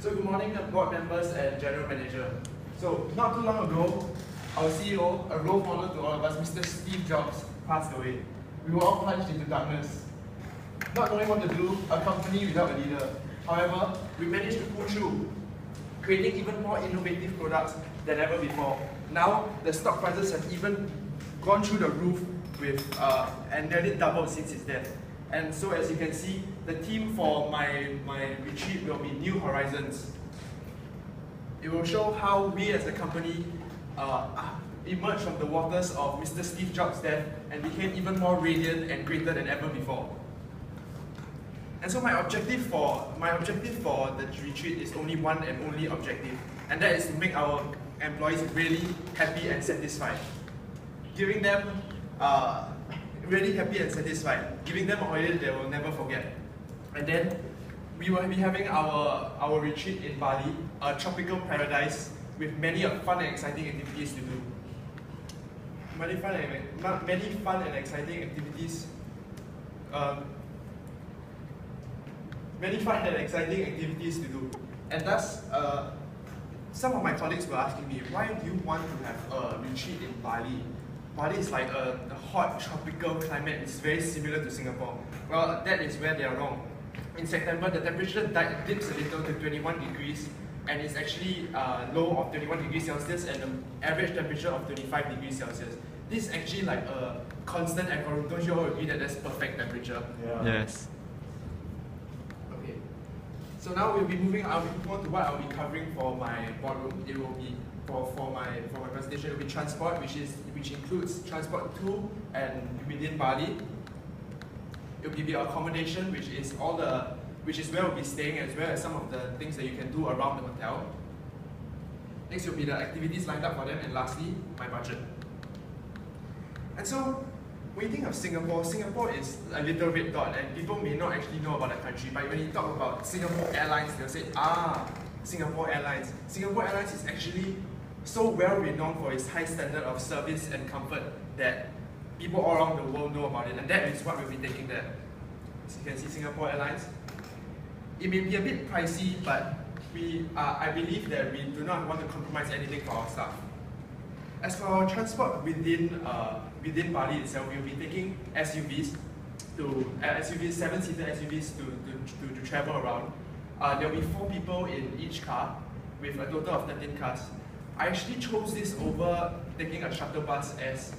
So good morning, board members and general manager. So not too long ago, our CEO, a role model to all of us, Mr. Steve Jobs, passed away. We were all plunged into darkness, not knowing what to do, a company without a leader. However, we managed to pull through, creating even more innovative products than ever before. Now, the stock prices have even gone through the roof and nearly doubled since its death. And so as you can see, the theme for my retreat will be New Horizons. It will show how we as a company emerged from the waters of Mr. Steve Jobs' death and became even more radiant and greater than ever before. And so my objective for the retreat is only one and only objective, and that is to make our employees really happy and satisfied. Giving them really happy and satisfied, giving them a holiday they will never forget. And then we will be having our retreat in Bali, a tropical paradise with many fun and exciting activities to do. Many fun and exciting activities. Many fun and exciting activities to do. And thus, some of my colleagues were asking me, why do you want to have a retreat in Bali? Bali is like a hot tropical climate. It's very similar to Singapore. Well, that is where they are wrong. In September, the temperature dips a little to 21 degrees, and it's actually low of 21 degrees Celsius and an average temperature of 25 degrees Celsius. This is actually like a constant environment. Don't you all agree that that's perfect temperature? Yeah. Yes. Okay. So now we'll be moving on to what I'll be covering for my boardroom. It will be for my presentation. It will be transport, which includes transport to and within Bali. It will be accommodation, which is where we'll be staying, as well as some of the things that you can do around the hotel. Next will be the activities lined up for them, and lastly, my budget. And so, when you think of Singapore, Singapore is a little red dot, and people may not actually know about the country, but when you talk about Singapore Airlines, they'll say, Singapore Airlines. Singapore Airlines is actually so well renowned for its high standard of service and comfort that people all around the world know about it, and that is what we'll be taking there. So you can see Singapore Airlines. It may be a bit pricey, but I believe that we do not want to compromise anything for our staff. As for our transport within Bali itself, we'll be taking SUVs, 7-seater SUVs to travel around. There will be 4 people in each car, with a total of 13 cars. I actually chose this over taking a shuttle bus as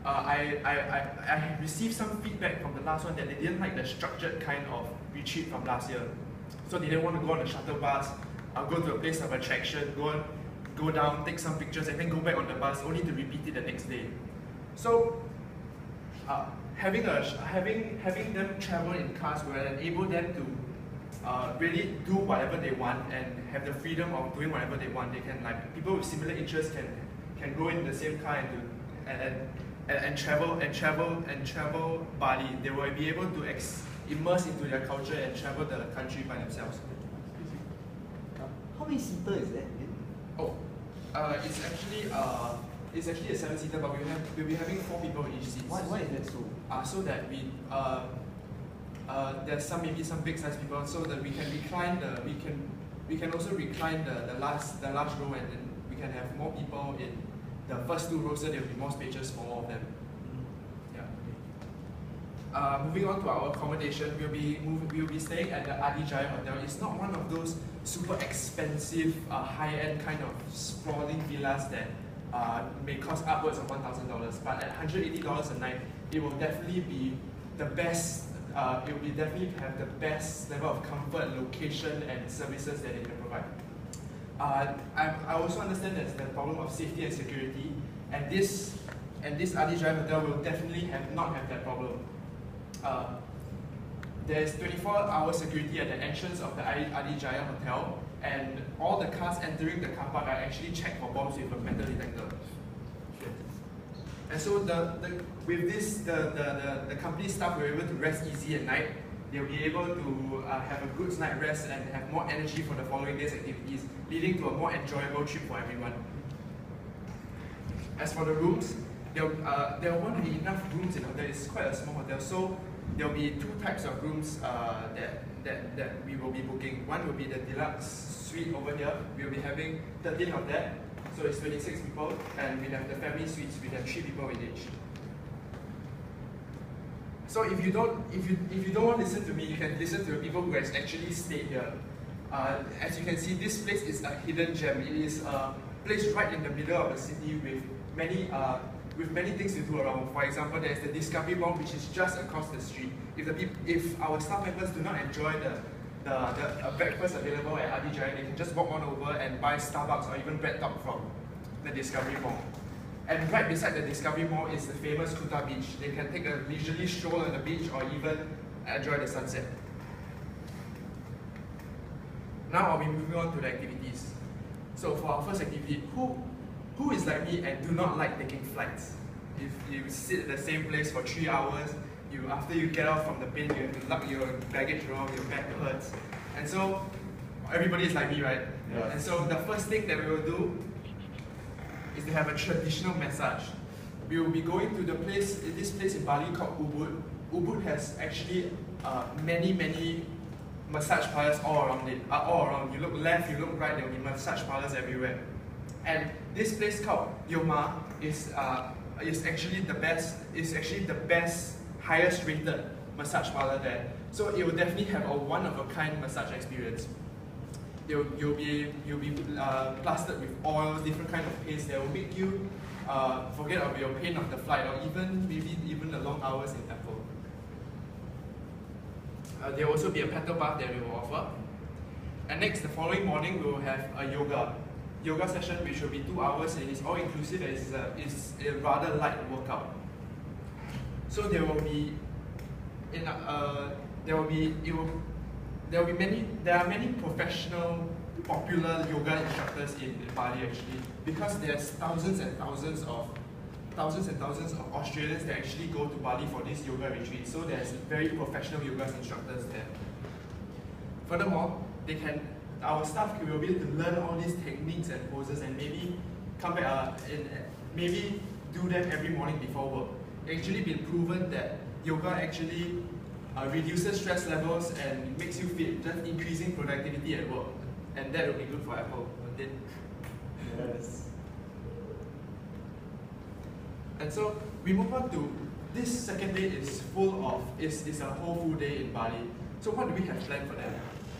I received some feedback from the last one that they didn't like the structured kind of retreat from last year. So they didn't want to go on a shuttle bus, go to a place of attraction, go down, take some pictures, and then go back on the bus, only to repeat it the next day. So having them travel in cars will enable them to really do whatever they want and have the freedom of doing whatever they want. They can, like, people with similar interests can go in the same car and travel Bali. They will be able to immerse into their culture and travel the country by themselves. How many seater is that? Oh, it's actually a 7-seater, but we'll be having 4 people in each seat. Why is that so? So that there's maybe some big size people, so that we can also recline the last row, and then we can have more people in the first 2 rows, so there will be more spaces for all of them. Yeah. Moving on to our accommodation, we'll be staying at the Adijaya Hotel. It's not one of those super expensive, high-end kind of sprawling villas that may cost upwards of $1,000, but at $180 a night, it will definitely be the best. It will definitely have the best level of comfort, location, and services that it can provide. I also understand there's the problem of safety and security, and this Adijaya Hotel will definitely not have that problem. There's 24-hour security at the entrance of the Adijaya Hotel, and all the cars entering the car park are actually checked for bombs with a metal detector. And so with this, the company staff were able to rest easy at night. They'll be able to have a good night rest and have more energy for the following day's activities, leading to a more enjoyable trip for everyone. As for the rooms, there won't be enough rooms in the hotel. It's quite a small hotel, so there'll be 2 types of rooms that we will be booking. One will be the deluxe suite over here. We will be having 13 of that, so it's 26 people, and we have the family suites. We have 3 people in each. So if you don't want to listen to me, you can listen to the people who has actually stayed here. As you can see, this place is a hidden gem. It is a place right in the middle of the city with many things to do around. For example, there is the Discovery Mall, which is just across the street. If our staff members do not enjoy the breakfast available at Adijaya, they can just walk on over and buy Starbucks or even bread top from the Discovery Mall. And right beside the Discovery Mall is the famous Kuta Beach. They can take a leisurely stroll on the beach or even enjoy the sunset. Now I'll be moving on to the activities. So for our first activity, who is like me and do not like taking flights? If you sit at the same place for 3 hours, after you get off from the plane, you have to lug your baggage around, your back hurts. And so everybody is like me, right? Yeah. And so the first thing that we will do is to have a traditional massage. We will be going to this place in Bali called Ubud. Ubud has actually many massage parlors all around it. All around. You look left, you look right, there will be massage parlors everywhere. And this place called Yoma is actually the best. Is actually the best, highest rated massage parlor there. So it will definitely have a one-of-a-kind massage experience. You'll be plastered with oils, different kind of paste that will make you forget about your pain of the flight, or even the long hours in Apple. There will also be a paddle bath that we will offer. And next, the following morning, we will have a yoga session, which will be 2 hours, and it's all inclusive. It's a rather light workout. So there are many professional, popular yoga instructors in Bali actually, because there's thousands and thousands of Australians that actually go to Bali for this yoga retreat. So there's very professional yoga instructors there. Furthermore, our staff will be able to learn all these techniques and poses and maybe come back and maybe do them every morning before work. It's actually been proven that yoga actually reduces stress levels and makes you fit, just increasing productivity at work. And that will be good for Apple. Yes. And so we move on to this second day is is a whole full day in Bali. So what do we have planned for them?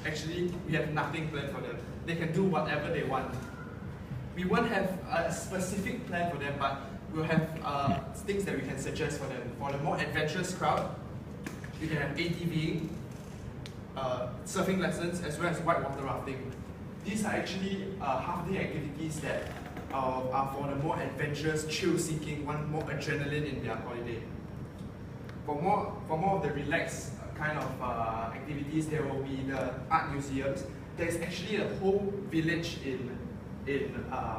Actually, we have nothing planned for them. They can do whatever they want. We won't have a specific plan for them, but we'll have things that we can suggest for them. For the more adventurous crowd, you can have ATVing, surfing lessons, as well as whitewater rafting. These are actually half-day activities that are for the more adventurous, thrill-seeking, want more adrenaline in their holiday. For more of the relaxed kind of activities, there will be the art museums. There's actually a whole village in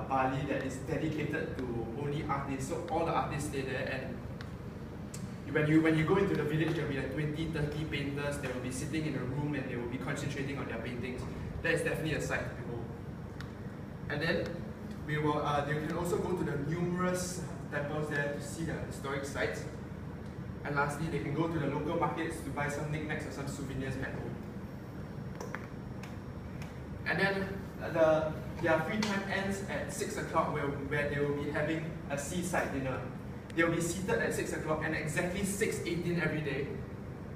Bali that is dedicated to only artists. So all the artists stay there, and when you go into the village, there will be like 20, 30 painters that will be sitting in a room and they will be concentrating on their paintings. That is definitely a sight to behold. And then they can also go to the numerous temples there to see the historic sites. And lastly, they can go to the local markets to buy some knickknacks or some souvenirs back home. And then their free time ends at 6 o'clock where they will be having a seaside dinner. They will be seated at 6 o'clock, and exactly 6:18 every day,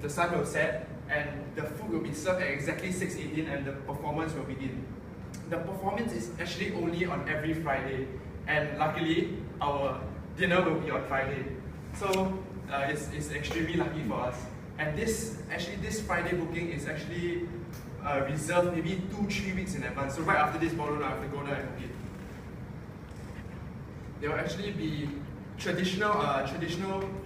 the sun will set and the food will be served at exactly 6:18 and the performance will begin. The performance is actually only on every Friday, and luckily our dinner will be on Friday. So it's extremely lucky for us. And this Friday booking is actually reserved maybe 2-3 weeks in advance. So right after this ballroom, I have to go there and book it. There will actually be traditional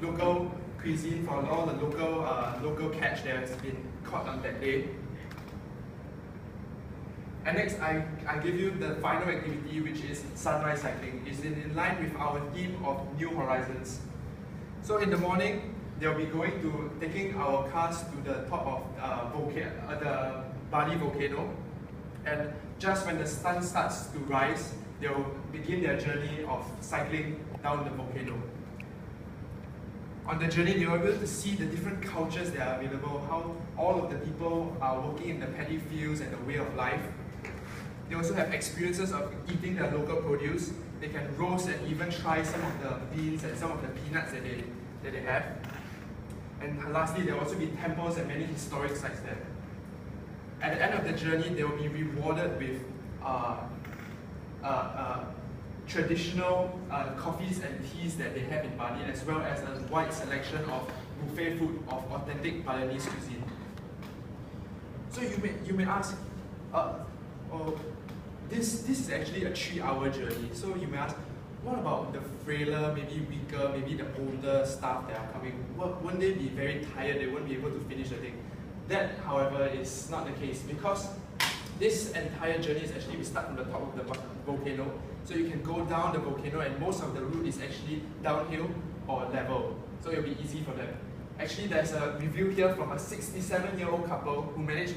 local cuisine for all the local catch that has been caught on that day. And next, I give you the final activity, which is sunrise cycling. It's in line with our theme of New Horizons. So in the morning, they'll be taking our cars to the top of the Bali volcano, and just when the sun starts to rise, they'll begin their journey of cycling down the volcano. On the journey, they were able to see the different cultures that are available, how all of the people are working in the paddy fields and the way of life. They also have experiences of eating their local produce. They can roast and even try some of the beans and some of the peanuts that they have. And lastly, there will also be temples and many historic sites there. At the end of the journey, they will be rewarded with traditional coffees and teas that they have in Bali, as well as a wide selection of buffet food of authentic Balinese cuisine. So you may ask, this is actually a 3-hour journey. So you may ask, what about the frailer, maybe weaker, maybe the older staff that are coming? Won't they be very tired? They won't be able to finish the thing. That, however, is not the case, because this entire journey is actually, we start from the top of the volcano. So you can go down the volcano, and most of the route is actually downhill or level. So it'll be easy for them. Actually, there's a review here from a 67-year-old couple who managed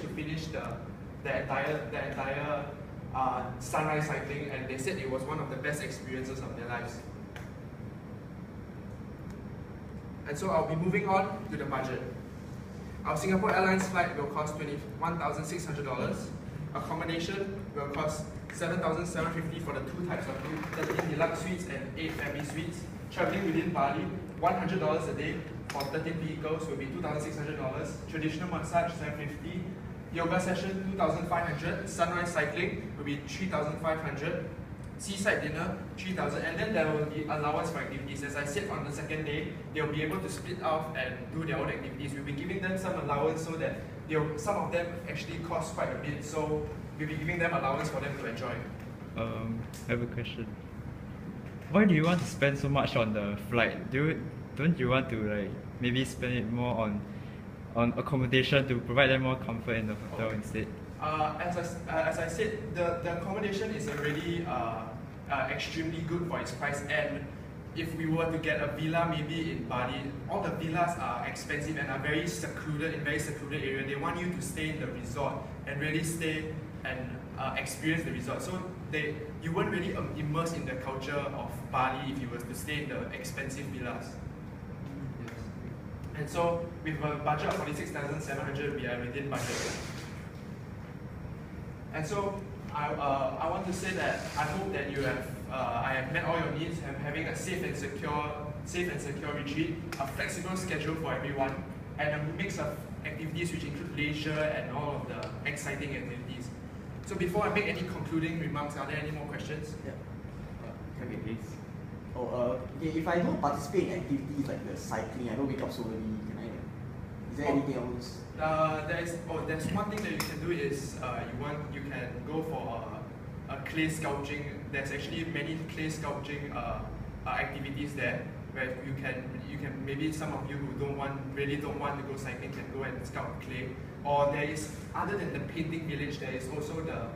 to finish the entire sunrise cycling, and they said it was one of the best experiences of their lives. And so I'll be moving on to the budget. Our Singapore Airlines flight will cost $21,600. Accommodation will cost $7,750 for the 2 types of room, 13 deluxe suites and 8 family suites. Traveling within Bali, $100 a day for 13 vehicles will be $2,600. Traditional massage, $750. Yoga session, $2,500. Sunrise cycling will be $3,500. Seaside dinner, $3,000, and then there will be allowance for activities. As I said, on the second day, they'll be able to split off and do their own activities. We'll be giving them some allowance so that some of them actually cost quite a bit, so we'll be giving them allowance for them to enjoy. I have a question. Why do you want to spend so much on the flight? Don't you want to maybe spend it more on accommodation to provide them more comfort in the hotel instead? As I said, the accommodation is already extremely good for its price, and if we were to get a villa maybe in Bali, all the villas are expensive and are very secluded area. They want you to stay in the resort and really stay and experience the resort. So you weren't really immersed in the culture of Bali if you were to stay in the expensive villas. Yes. And so with a budget of $46,700, we are within budget. And so I want to say that I hope that I have met all your needs and having a safe and secure retreat, a flexible schedule for everyone, and a mix of activities which include leisure and all of the exciting activities. So before I make any concluding remarks, are there any more questions? Yeah. Okay, please. Okay, if I don't participate in activities like the cycling, I don't wake up so early, is there anything else? There's one thing that you can do is you can go for a clay sculpting. There's actually many clay sculpting activities there where you can maybe some of you who really don't want to go cycling can go and sculpt clay. Or there is, other than the painting village, there is also the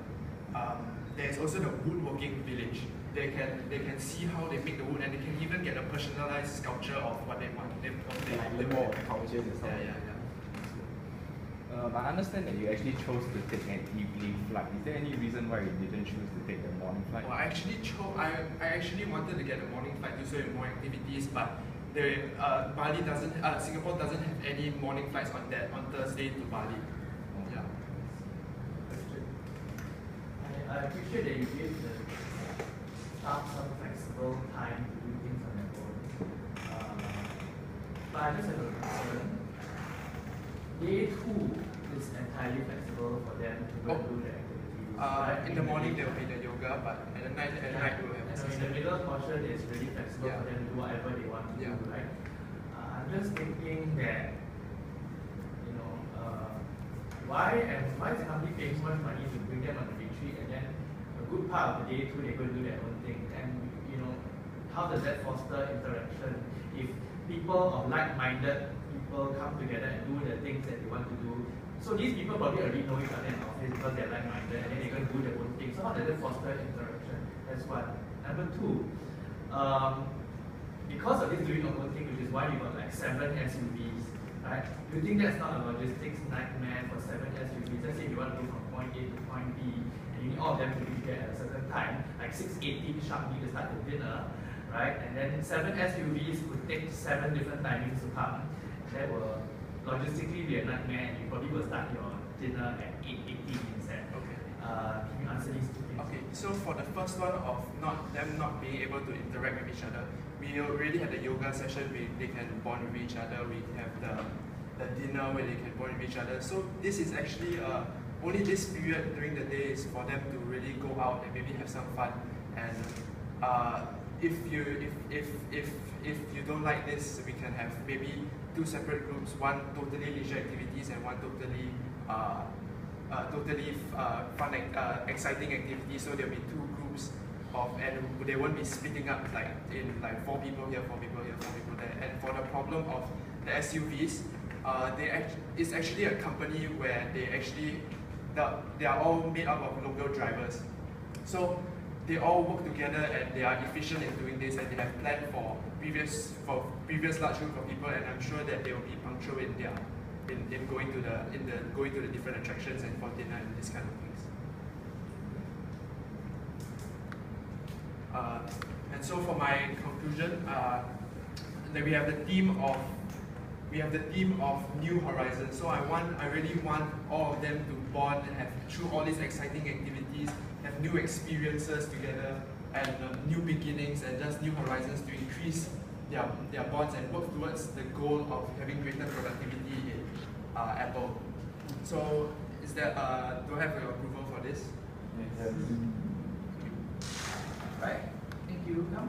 woodworking village. They can see how they make the wood, and they can even get a personalized sculpture of what they want. More cultures and stuff. Yeah. I understand that you actually chose to take an evening flight. Is there any reason why you didn't choose to take the morning flight? Well, I actually wanted to get a morning flight to show more activities, but Singapore doesn't have any morning flights on Thursday to Bali. Yeah. I appreciate that you give the staff some flexible time to do things on their own. But I just have a concern. Day 2 is entirely flexible for them to go and do the activities. In the morning there will be the yoga, but at night we will have in the middle portion is really flexible for them to do whatever they want to do, right? I'm just thinking that, why is the company paying so much money to bring them on the retreat, and then a good part of the day 2 they go and do their own thing, and how does that foster interaction if people of like-minded people come together and do the things that they want to do? So these people probably already know each other in office because they're like-minded, and then they're going to do their own thing. So how does it foster interaction? That's one. Number 2, because of this doing your own thing, which is why we got like 7 SUVs, right? Do you think that's not a logistics nightmare for 7 SUVs? Let's say you want to go from point A to point B, and you need all of them to be there at a certain time, like 6:18 sharp, need to start the dinner, right? And then 7 SUVs would take 7 different timings to come. That will logistically be a nightmare, and you probably will start your dinner at 8:18 instead. Okay. Can you answer these two things? Okay, so for the first one of them not being able to interact with each other, we already had a yoga session where they can bond with each other. We have the dinner where they can bond with each other. So this is actually only this period during the day is for them to really go out and maybe have some fun. And if you don't like this, we can have maybe 2 separate groups, one totally leisure activities and one totally fun, exciting activities. So there'll be 2 groups and they won't be splitting up like in like 4 people here, 4 people here, 4 people there. And for the problem of the SUVs, it's actually a company where they are all made up of local drivers. So they all work together and they are efficient in doing this, and they have planned for previous large group of people, and I'm sure that they will be punctual in going to the different attractions and for dinner and this kind of things. And so for my conclusion, that we have the theme of New Horizons. So I really want all of them to bond and have through all these exciting activities, have new experiences together and new beginnings and just new horizons to increase their bonds and work towards the goal of having greater productivity in Apple. So is that do I have your approval for this? Yes. Right. Thank you. Now.